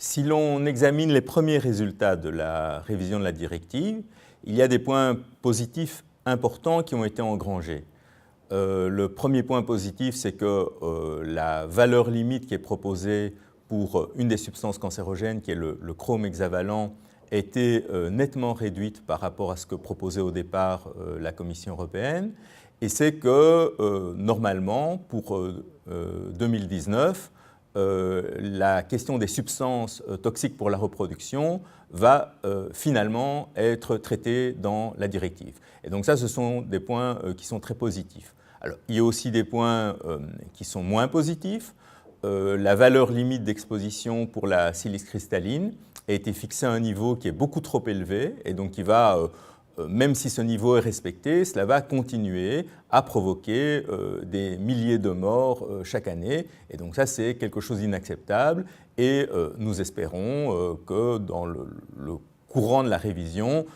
Si l'on examine les premiers résultats de la révision de la directive, il y a des points positifs importants qui ont été engrangés. Le premier point positif, c'est que la valeur limite qui est proposée pour une des substances cancérogènes, qui est le chrome hexavalent, a été nettement réduite par rapport à ce que proposait au départ la Commission européenne. Et c'est que, normalement, pour 2019, la question des substances toxiques pour la reproduction va finalement être traitée dans la directive. Et donc ça, ce sont des points qui sont très positifs. Alors, il y a aussi des points qui sont moins positifs. La valeur limite d'exposition pour la silice cristalline a été fixée à un niveau qui est beaucoup trop élevé et donc qui va, même si ce niveau est respecté, cela va continuer à provoquer des milliers de morts chaque année. Et donc ça, c'est quelque chose d'inacceptable et nous espérons que dans le courant de la révision,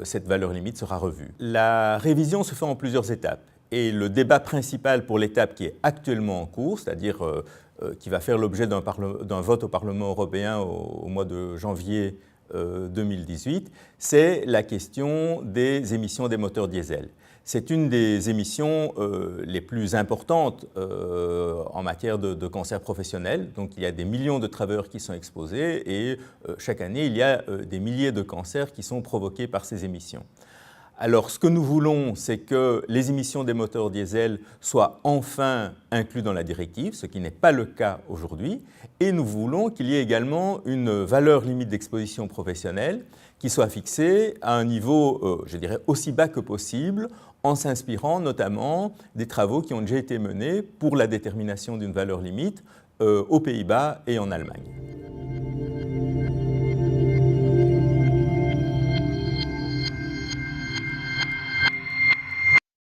cette valeur limite sera revue. La révision se fait en plusieurs étapes. Et le débat principal pour l'étape qui est actuellement en cours, c'est-à-dire qui va faire l'objet d'un vote au Parlement européen au mois de janvier 2018, c'est la question des émissions des moteurs diesel. C'est une des émissions les plus importantes en matière de cancer professionnel. Donc il y a des millions de travailleurs qui sont exposés et chaque année, il y a des milliers de cancers qui sont provoqués par ces émissions. Alors, ce que nous voulons, c'est que les émissions des moteurs diesel soient enfin incluses dans la directive, ce qui n'est pas le cas aujourd'hui, et nous voulons qu'il y ait également une valeur limite d'exposition professionnelle qui soit fixée à un niveau, je dirais, aussi bas que possible, en s'inspirant notamment des travaux qui ont déjà été menés pour la détermination d'une valeur limite aux Pays-Bas et en Allemagne.